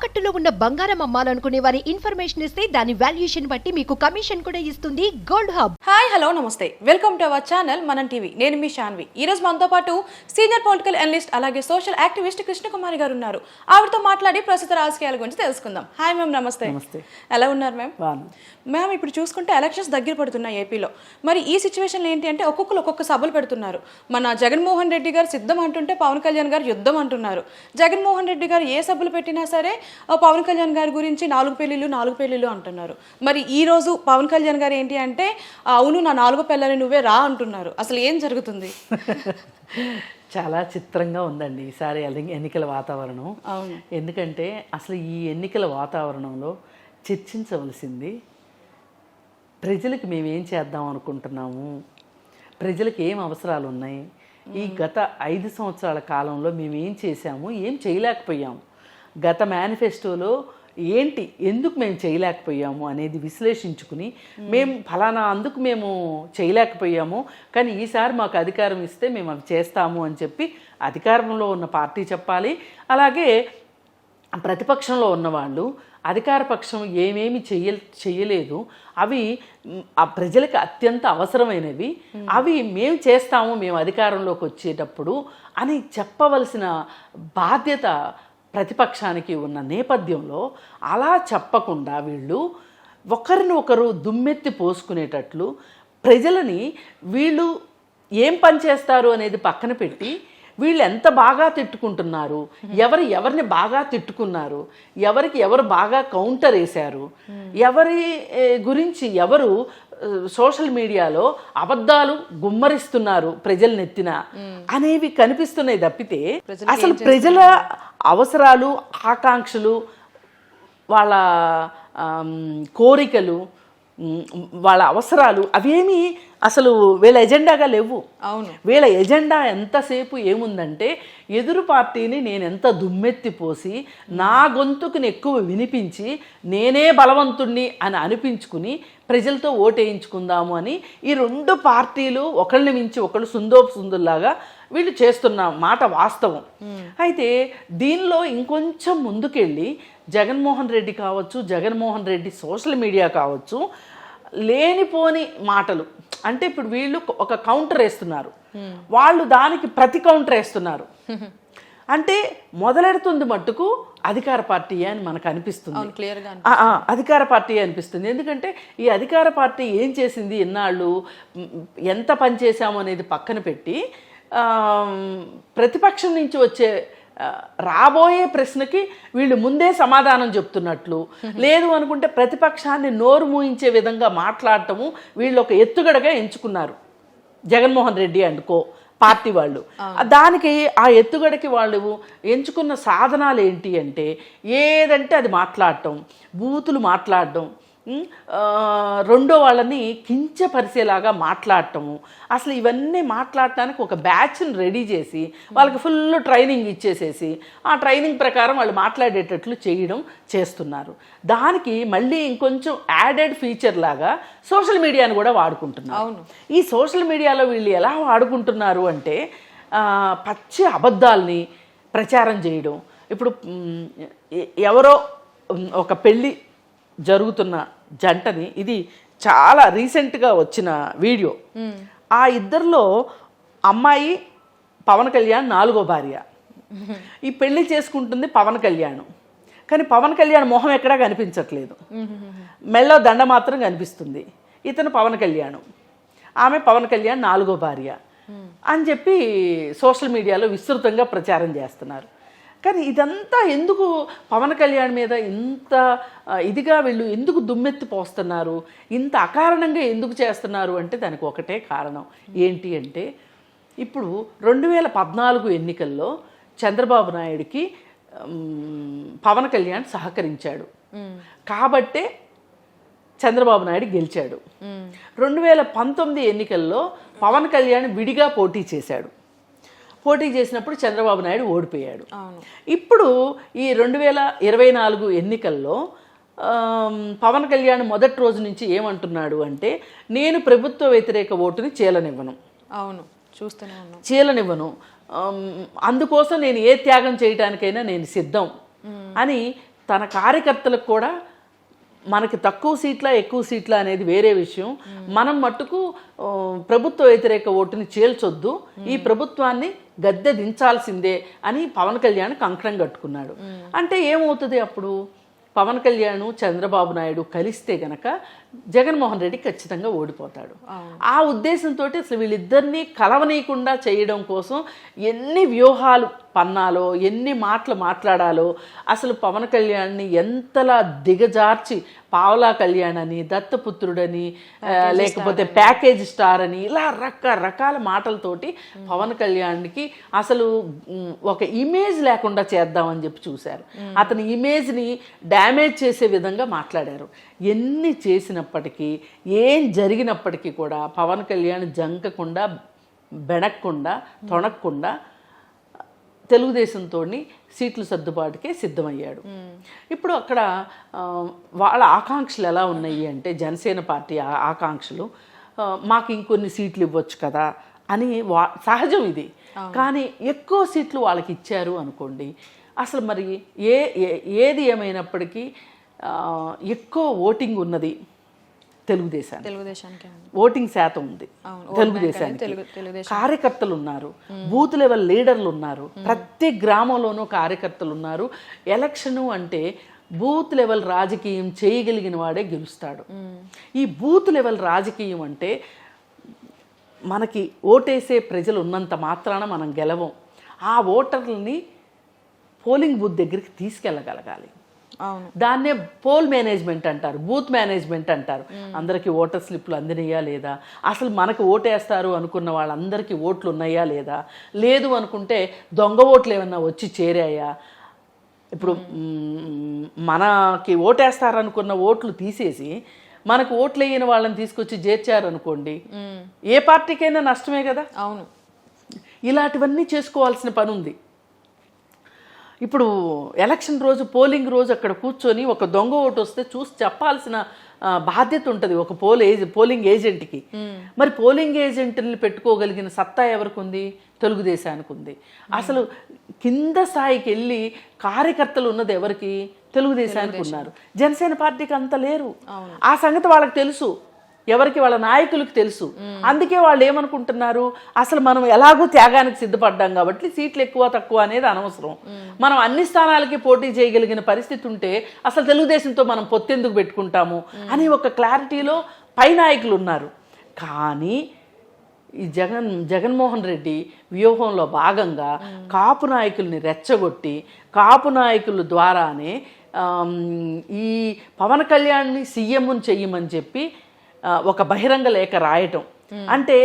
తాకట్టులో ఉన్న బంగారం అమ్మాలనుకునే వారి ఇన్ఫర్మేషన్ ఇస్తే దాని వాల్యుయేషన్ బట్టి మీకు కమిషన్ కూడా ఇస్తుంది గోల్డ్ హబ్. హాయ్ హలో నమస్తే, వెల్కమ్ టు అవర్ ఛానల్ మనం టీవీ. నేను మీ శాన్వి. ఈ రోజు మనతో పాటు సీనియర్ పొలిటికల్ అనలిస్ట్ అలాగే సోషల్ యాక్టివిస్ట్ కృష్ణకుమారి గారు ఉన్నారు. ఆవిడతో మాట్లాడి ప్రస్తుత రాజకీయాల గురించి తెలుసుకుందాం. హాయ్ మ్యామ్, నమస్తే. ఎలా ఉన్నారు మ్యామ్? మ్యామ్, ఇప్పుడు చూసుకుంటే ఎలక్షన్స్ దగ్గర పడుతున్నాయి ఏపీలో. మరి ఈ సిచ్యువేషన్లో ఏంటి అంటే ఒక్కొక్కరు ఒక్కొక్క సభలు పెడుతున్నారు. మన జగన్మోహన్ రెడ్డి గారు సిద్ధం అంటుంటే పవన్ కళ్యాణ్ గారు యుద్ధం అంటున్నారు. జగన్మోహన్ రెడ్డి గారు ఏ సభలు పెట్టినా సరే పవన్ కళ్యాణ్ గారి గురించి నాలుగు పెళ్లిళ్ళు అంటున్నారు. మరి ఈ రోజు పవన్ కళ్యాణ్ గారు ఏంటి అంటే అవును నా 4వ పెళ్ళని నువ్వే రా అంటున్నారు. అసలు ఏం జరుగుతుంది? చాలా చిత్రంగా ఉందండి ఈసారి ఎన్నికల వాతావరణం. అవును, ఎందుకంటే అసలు ఈ ఎన్నికల వాతావరణంలో చర్చించవలసింది ప్రజలకు మేమేం చేద్దాం అనుకుంటున్నాము, ప్రజలకు ఏం అవసరాలు ఉన్నాయి, ఈ గత 5 సంవత్సరాల కాలంలో మేము ఏం చేశాము, ఏం చేయలేకపోయాము, గత మేనిఫెస్టోలో ఏంటి, ఎందుకు మేము చేయలేకపోయాము అనేది విశ్లేషించుకుని మేము ఫలానా అందుకు మేము చేయలేకపోయాము, కానీ ఈసారి మాకు అధికారం ఇస్తే మేము అవి చేస్తాము అని చెప్పి అధికారంలో ఉన్న పార్టీ చెప్పాలి. అలాగే ప్రతిపక్షంలో ఉన్నవాళ్ళు అధికార పక్షం ఏమేమి చెయ్యలేదు, అవి ఆ ప్రజలకు అత్యంత అవసరమైనవి, అవి మేము చేస్తాము మేము అధికారంలోకి వచ్చేటప్పుడు అని చెప్పవలసిన బాధ్యత ప్రతిపక్షానికి ఉన్న నేపథ్యంలో అలా చెప్పకుండా వీళ్ళు ఒకరిని ఒకరు దుమ్మెత్తి పోసుకునేటట్లు ప్రజలని వీళ్ళు ఏం పని చేస్తారు అనేది పక్కన పెట్టి వీళ్ళు ఎంత బాగా తిట్టుకుంటున్నారు, ఎవరిని బాగా తిట్టుకున్నారు, ఎవరు బాగా కౌంటర్ వేశారు, ఎవరి గురించి ఎవరు సోషల్ మీడియాలో అబద్ధాలు గుమ్మరిస్తున్నారు ప్రజల నెత్తిన అనేవి కనిపిస్తున్నాయి తప్పితే అసలు ప్రజల అవసరాలు, ఆకాంక్షలు, వాళ్ళ కోరికలు, వాళ్ళ అవసరాలు అవేమీ అసలు వీళ్ళ ఎజెండాగా లేవు. అవును, వీళ్ళ ఎజెండా ఎంతసేపు ఏముందంటే ఎదురు పార్టీని నేను ఎంత దుమ్మెత్తిపోసి నా గొంతుకుని ఎక్కువ వినిపించి నేనే బలవంతుణ్ణి అని అనిపించుకుని ప్రజలతో ఓటేయించుకుందాము అని ఈ 2 పార్టీలు ఒకళ్ళని మించి ఒకళ్ళు సుందోపుసుందుల్లాగా వీళ్ళు చేస్తున్న మాట వాస్తవం. అయితే దీనిలో ఇంకొంచెం ముందుకెళ్ళి జగన్మోహన్ రెడ్డి కావచ్చు, జగన్మోహన్ రెడ్డి సోషల్ మీడియా కావచ్చు, లేనిపోని మాటలు అంటే ఇప్పుడు వీళ్ళు ఒక కౌంటర్ వేస్తున్నారు, వాళ్ళు దానికి ప్రతి కౌంటర్ వేస్తున్నారు. అంటే మొదలెడుతుంది మట్టుకు అధికార పార్టీ అని మనకు అనిపిస్తుంది, అధికార పార్టీ అనిపిస్తుంది. ఎందుకంటే ఈ అధికార పార్టీ ఏం చేసింది, ఎన్నాళ్ళు ఎంత పని చేశాము అనేది పక్కన పెట్టి ప్రతిపక్షం నుంచి వచ్చే రాబోయే ప్రశ్నకి వీళ్ళు ముందే సమాధానం చెప్తున్నట్లు, లేదు అనుకుంటే ప్రతిపక్షాన్ని నోరు మూయించే విధంగా మాట్లాడటము వీళ్ళు ఒక ఎత్తుగడగా ఎంచుకున్నారు Jaganmohan Reddy and co party వాళ్ళు. దానికి ఆ ఎత్తుగడకి వాళ్ళు ఎంచుకున్న సాధనాలు ఏంటి అంటే ఏదంటే అది మాట్లాడటం, బూతులు మాట్లాడటం, రెండో వాళ్ళని కించపరిచేలాగా మాట్లాడటము, అసలు ఇవన్నీ మాట్లాడటానికి ఒక బ్యాచ్ని రెడీ చేసి వాళ్ళకి ఫుల్ ట్రైనింగ్ ఇచ్చేసేసి ఆ ట్రైనింగ్ ప్రకారం వాళ్ళు మాట్లాడేటట్లు చేస్తున్నారు. దానికి మళ్ళీ ఇంకొంచెం యాడెడ్ ఫీచర్ లాగా సోషల్ మీడియాని కూడా వాడుకుంటున్నారు. ఈ సోషల్ మీడియాలో వీళ్ళు ఎలా వాడుకుంటున్నారు అంటే పచ్చి అబద్ధాలని ప్రచారం చేయడం. ఇప్పుడు ఎవరో ఒక పెళ్ళి జరుగుతున్న జంటని, ఇది చాలా రీసెంట్గా వచ్చిన వీడియో, ఆ ఇద్దరిలో అమ్మాయి పవన్ కళ్యాణ్ 4వ భార్య, ఈ పెళ్లి చేసుకుంటుంది పవన్ కళ్యాణ్, కానీ పవన్ కళ్యాణ్ మొహం ఎక్కడా కనిపించట్లేదు, మెళ్ళో దండ మాత్రం కనిపిస్తుంది. ఇతను పవన్ కళ్యాణ్, ఆమె పవన్ కళ్యాణ్ 4వ భార్య అని చెప్పి సోషల్ మీడియాలో విస్తృతంగా ప్రచారం చేస్తున్నారు. కానీ ఇదంతా ఎందుకు పవన్ కళ్యాణ్ మీద ఇంత ఇదిగా వీళ్ళు ఎందుకు దుమ్మెత్తి పోస్తున్నారు, ఇంత అకారణంగా ఎందుకు చేస్తున్నారు అంటే దానికి ఒకటే కారణం. ఏంటి అంటే ఇప్పుడు 2014 ఎన్నికల్లో చంద్రబాబు నాయుడికి పవన్ కళ్యాణ్ సహకరించాడు కాబట్టే చంద్రబాబు నాయుడు గెలిచాడు. 2019 ఎన్నికల్లో పవన్ కళ్యాణ్ విడిగా పోటీ చేసినప్పుడు చంద్రబాబు నాయుడు ఓడిపోయాడు. ఇప్పుడు ఈ 2024 ఎన్నికల్లో పవన్ కళ్యాణ్ మొదటి రోజు నుంచి ఏమంటున్నాడు అంటే నేను ప్రభుత్వ వ్యతిరేక ఓటుని చీలనివ్వను, అందుకోసం నేను ఏ త్యాగం చేయడానికైనా నేను సిద్ధం అని తన కార్యకర్తలకు కూడా మనకి తక్కువ సీట్లా ఎక్కువ సీట్లా అనేది వేరే విషయం, మనం మట్టుకు ప్రభుత్వ వ్యతిరేక ఓటుని చేల్చొద్దు, ఈ ప్రభుత్వాన్ని గద్దె దించాల్సిందే అని పవన్ కళ్యాణ్ కంకణం కట్టుకున్నాడు. అంటే ఏమవుతుంది అప్పుడు, పవన్ కళ్యాణ్ చంద్రబాబు నాయుడు కలిస్తే గనక జగన్మోహన్ రెడ్డి ఖచ్చితంగా ఓడిపోతాడు. ఆ ఉద్దేశంతో అసలు వీళ్ళిద్దరినీ కలవనీయకుండా చేయడం కోసం ఎన్ని వ్యూహాలు పన్నాలో, ఎన్ని మాటలు మాట్లాడాలో, అసలు పవన్ కళ్యాణ్ని ఎంతలా దిగజార్చి పావలా కళ్యాణ్ అని, దత్తపుత్రుడని, లేకపోతే ప్యాకేజ్ స్టార్ అని, ఇలా రకరకాల మాటలతోటి పవన్ కళ్యాణ్కి అసలు ఒక ఇమేజ్ లేకుండా చేద్దామని చెప్పి చూశారు. అతని ఇమేజ్ని డ్యామేజ్ చేసే విధంగా మాట్లాడారు. ఎన్ని చేసినప్పటికీ, ఏం జరిగినప్పటికీ కూడా పవన్ కళ్యాణ్ జంకకుండా, బెనక్కుండా, తొణక్కుండా తెలుగుదేశంతో సీట్ల సర్దుబాటుకే సిద్ధమయ్యాడు. ఇప్పుడు అక్కడ వాళ్ళ ఆకాంక్షలు ఎలా ఉన్నాయి అంటే, జనసేన పార్టీ ఆకాంక్షలు మాకు ఇంకొన్ని సీట్లు ఇవ్వచ్చు కదా అని సహజం ఇది. కానీ ఎక్కువ సీట్లు వాళ్ళకి ఇచ్చారు అనుకోండి, అసలు మరి ఏది ఏమైనప్పటికీ ఎక్కువ ఓటింగ్ ఉన్నది తెలుగుదేశానికి, ఓటింగ్ శాతం ఉంది తెలుగుదేశానికి. కార్యకర్తలు ఉన్నారు, బూత్ లెవెల్ లీడర్లు ఉన్నారు, ప్రతి గ్రామంలోనూ కార్యకర్తలు ఉన్నారు. ఎలక్షను అంటే బూత్ లెవెల్ రాజకీయం చేయగలిగిన వాడే గెలుస్తాడు. ఈ బూత్ లెవెల్ రాజకీయం అంటే మనకి ఓటేసే ప్రజలు ఉన్నంత మాత్రాన మనం గెలవం. ఆ ఓటర్లని పోలింగ్ బూత్ దగ్గరికి తీసుకెళ్ళగలగాలి. దాన్నే పోల్ మేనేజ్మెంట్ అంటారు, బూత్ మేనేజ్మెంట్ అంటారు. అందరికీ ఓటర్ స్లిప్లు అందినయా లేదా, అసలు మనకు ఓటేస్తారు అనుకున్న వాళ్ళందరికీ ఓట్లు ఉన్నాయా లేదా, లేదు అనుకుంటే దొంగ ఓట్లు ఏమన్నా వచ్చి చేరాయా, ఇప్పుడు మనకి ఓటేస్తారనుకున్న ఓట్లు తీసేసి మనకు ఓట్లు వేయని వాళ్ళని తీసుకొచ్చి చేర్చారనుకోండి, ఏ పార్టీకైనా నష్టమే కదా. అవును, ఇలాంటివన్నీ చేసుకోవాల్సిన పని ఉంది. ఇప్పుడు ఎలక్షన్ రోజు, పోలింగ్ రోజు అక్కడ కూర్చొని ఒక దొంగ ఓటు వస్తే చూసి చెప్పాల్సిన బాధ్యత ఉంటుంది ఒక పోలింగ్ ఏజెంట్కి. మరి పోలింగ్ ఏజెంట్ని పెట్టుకోగలిగిన సత్తా ఎవరికి ఉంది? తెలుగుదేశానికి ఉంది. అసలు కింద స్థాయికి వెళ్ళి కార్యకర్తలు ఉన్నది ఎవరికి? తెలుగుదేశానికి ఉన్నారు. జనసేన పార్టీకి అంత లేరు. ఆ సంగతి వాళ్ళకి తెలుసు, ఎవరికి? వాళ్ళ నాయకులకు తెలుసు. అందుకే వాళ్ళు ఏమనుకుంటున్నారు, అసలు మనం ఎలాగో త్యాగానికి సిద్ధపడ్డాం కాబట్టి సీట్లు ఎక్కువ తక్కువ అనేది అనవసరం, మనం అన్ని స్థానాలకి పోటీ చేయగలిగిన పరిస్థితి ఉంటే అసలు తెలుగుదేశంతో మనం పొత్తెందుకు పెట్టుకుంటాము అని ఒక క్లారిటీలో పై నాయకులు ఉన్నారు. కానీ ఈ జగన్మోహన్ రెడ్డి వ్యూహంలో భాగంగా కాపు నాయకుల్ని రెచ్చగొట్టి, కాపు నాయకుల ద్వారానే ఈ పవన్ కళ్యాణ్ని సీఎంని చెయ్యమని చెప్పి ఒక బహిరంగ లేఖ రాయటం. అంటే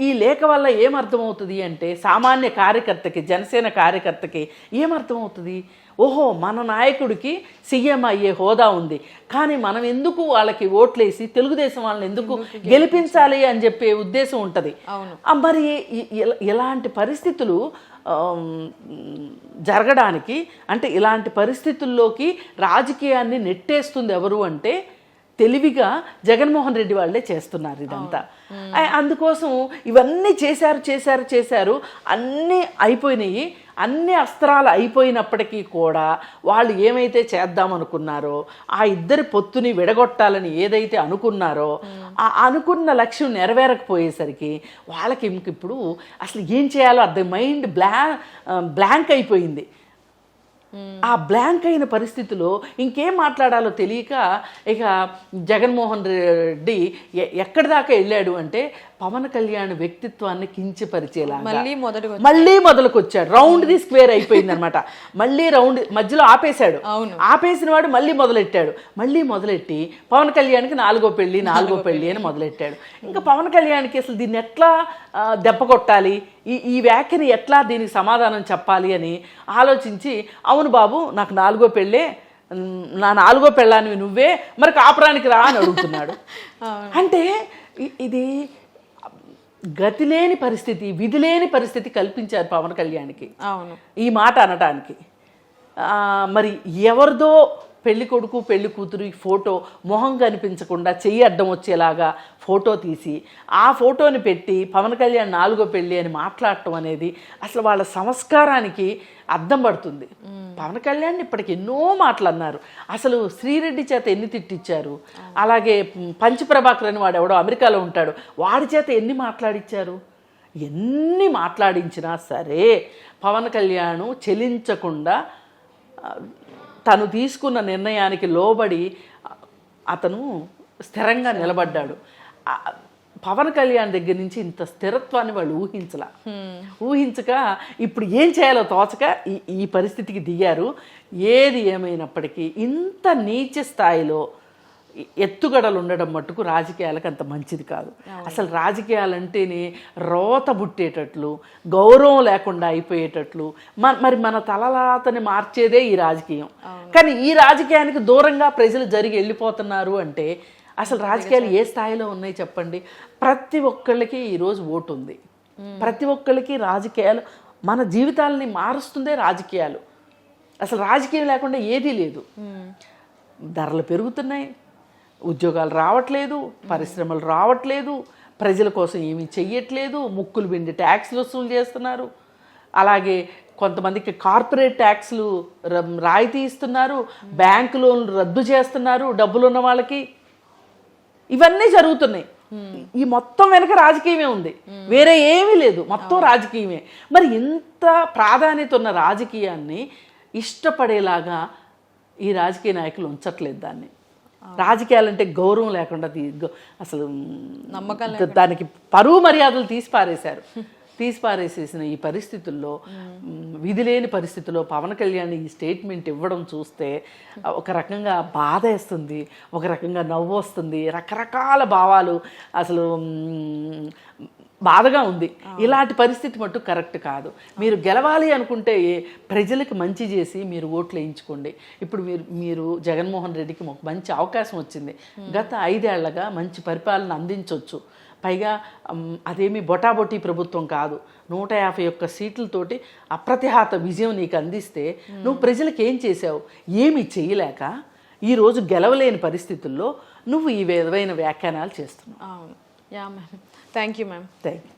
ఈ లేఖ వల్ల ఏమర్థమవుతుంది అంటే, సామాన్య కార్యకర్తకి, జనసేన కార్యకర్తకి ఏమర్థమవుతుంది, ఓహో మన నాయకుడికి సీఎం అయ్యే హోదా ఉంది, కానీ మనం ఎందుకు వాళ్ళకి ఓట్లేసి తెలుగుదేశం వాళ్ళని ఎందుకు గెలిపించాలి అని చెప్పే ఉద్దేశం ఉంటుంది. మరి ఇలాంటి పరిస్థితులు జరగడానికి, అంటే ఇలాంటి పరిస్థితుల్లోకి రాజకీయాన్ని నెట్టేస్తుంది ఎవరు అంటే తెలివిగా జగన్మోహన్ రెడ్డి వాళ్ళే చేస్తున్నారు ఇదంతా. అందుకోసం ఇవన్నీ చేశారు, అన్నీ అయిపోయినాయి. అన్ని అస్త్రాలు అయిపోయినప్పటికీ కూడా వాళ్ళు ఏమైతే చేద్దామనుకున్నారో, ఆ ఇద్దరి పొత్తుని విడగొట్టాలని ఏదైతే అనుకున్నారో, ఆ అనుకున్న లక్ష్యం నెరవేరకపోయేసరికి వాళ్ళకి ఇప్పుడు అసలు ఏం చేయాలో అర్థం, మైండ్ బ్లాంక్ అయిపోయింది. ఆ బ్లాంక్ అయిన పరిస్థితిలో ఇంకేం మాట్లాడాలో తెలియక ఇక జగన్మోహన్ రెడ్డి ఎక్కడి దాకా వెళ్ళాడు అంటే పవన్ కళ్యాణ్ వ్యక్తిత్వాన్ని కించపరిచేలాగా మళ్ళీ మొదలుకొచ్చాడు. రౌండ్ ది స్క్వేర్ అయిపోయింది అనమాట. మళ్ళీ రౌండ్ మధ్యలో ఆపేశాడు. ఆపేసిన వాడు మళ్ళీ మొదలెట్టి పవన్ కళ్యాణ్కి నాలుగో పెళ్ళి అని మొదలెట్టాడు. ఇంకా పవన్ కళ్యాణ్కి అసలు దీన్ని ఎట్లా దెబ్బ కొట్టాలి, ఈ వ్యాఖ్యని ఎట్లా దీనికి సమాధానం చెప్పాలి అని ఆలోచించి, అవును బాబు నాకు నాలుగో పెళ్ళే, నా నాలుగో పెళ్ళానివి నువ్వే, మరి కాపురానికి రా అని అడుగుతున్నాడు. అంటే ఇది గతి లేని పరిస్థితి, విధి లేని పరిస్థితి కల్పించారు పవన్ కళ్యాణ్కి ఈ మాట అనటానికి. మరి ఎవరిదో పెళ్లి కొడుకు పెళ్లి కూతురు ఫోటో మొహం కనిపించకుండా చెయ్యి అడ్డం వచ్చేలాగా ఫోటో తీసి ఆ ఫోటోని పెట్టి పవన్ కళ్యాణ్ 4వ పెళ్ళి అని మాట్లాడటం అనేది అసలు వాళ్ళ సంస్కారానికి అద్దం పడుతుంది. పవన్ కళ్యాణ్ ఇప్పటికి ఎన్నో మాటలు అన్నారు. అసలు శ్రీరెడ్డి చేత ఎన్ని తిట్టించారు, అలాగే పంచప్రభాకర్ అని వాడు ఎవడో అమెరికాలో ఉంటాడు, వాడి చేత ఎన్ని మాట్లాడిచ్చారు. ఎన్ని మాట్లాడించినా సరే పవన్ కళ్యాణ్ చెలించకుండా తను తీసుకున్న నిర్ణయానికి లోబడి అతను స్థిరంగా నిలబడ్డాడు. పవన్ కళ్యాణ్ దగ్గర నుంచి ఇంత స్థిరత్వాన్ని వాళ్ళు ఊహించక ఇప్పుడు ఏం చేయాలో తోచక ఈ పరిస్థితికి దిగారు. ఏది ఏమైనప్పటికీ ఇంత నీచ స్థాయిలో ఎత్తుగడలు ఉండడం మట్టుకు రాజకీయాలకు అంత మంచిది కాదు. అసలు రాజకీయాలంటేనే రోత బుట్టేటట్లు, గౌరవం లేకుండా అయిపోయేటట్లు, మరి మన తలరాతని మార్చేదే ఈ రాజకీయం. కానీ ఈ రాజకీయానికి దూరంగా ప్రజలు జరిగి వెళ్ళిపోతున్నారు అంటే అసలు రాజకీయాలు ఏ స్థాయిలో ఉన్నాయి చెప్పండి. ప్రతి ఒక్కళ్ళకి ఈరోజు ఓటు ఉంది. ప్రతి ఒక్కళ్ళకి రాజకీయాలు మన జీవితాలని మారుస్తుందే రాజకీయాలు. అసలు రాజకీయం లేకుండా ఏదీ లేదు. ధరలు పెరుగుతున్నాయి, ఉద్యోగాలు రావట్లేదు, పరిశ్రమలు రావట్లేదు, ప్రజల కోసం ఏమీ చెయ్యట్లేదు, ముక్కులు పిండి ట్యాక్స్లు వసూలు చేస్తున్నారు. అలాగే కొంతమందికి కార్పొరేట్ ట్యాక్స్లు రాయితీ ఇస్తున్నారు, బ్యాంకు లోన్లు రద్దు చేస్తున్నారు డబ్బులు ఉన్న వాళ్ళకి. ఇవన్నీ జరుగుతున్నాయి. ఈ మొత్తం వెనక రాజకీయమే ఉంది, వేరే ఏమీ లేదు, మొత్తం రాజకీయమే. మరి ఇంత ప్రాధాన్యత ఉన్న రాజకీయాన్ని ఇష్టపడేలాగా ఈ రాజకీయ నాయకులు ఉంచట్లేదు. దాన్ని రాజకీయాలంటే గౌరవం లేకుండా అసలు దానికి పరువు మర్యాదలు తీసిపారేసేసిన ఈ పరిస్థితుల్లో, విధి లేని పరిస్థితుల్లో పవన్ కళ్యాణ్ ఈ స్టేట్మెంట్ ఇవ్వడం చూస్తే ఒక రకంగా బాధ వేస్తుంది, ఒక రకంగా నవ్వు వస్తుంది, రకరకాల భావాలు. అసలు బాధగా ఉంది. ఇలాంటి పరిస్థితి మట్టు కరెక్ట్ కాదు. మీరు గెలవాలి అనుకుంటే ప్రజలకు మంచి చేసి మీరు ఓట్లు వేయించుకోండి. ఇప్పుడు మీరు జగన్మోహన్ రెడ్డికి ఒక మంచి అవకాశం వచ్చింది. గత 5 ఏళ్లగా మంచి పరిపాలన అందించవచ్చు. పైగా అదేమి బొటాబొటీ ప్రభుత్వం కాదు. 151 సీట్లతోటి అప్రతిహత విజయం నీకు అందిస్తే నువ్వు ప్రజలకు ఏం చేసావు? ఏమి చేయలేక ఈరోజు గెలవలేని పరిస్థితుల్లో నువ్వు ఈ విధమైన వ్యాఖ్యానాలు చేస్తున్నావు. Yeah ma'am, thank you ma'am. Thank you.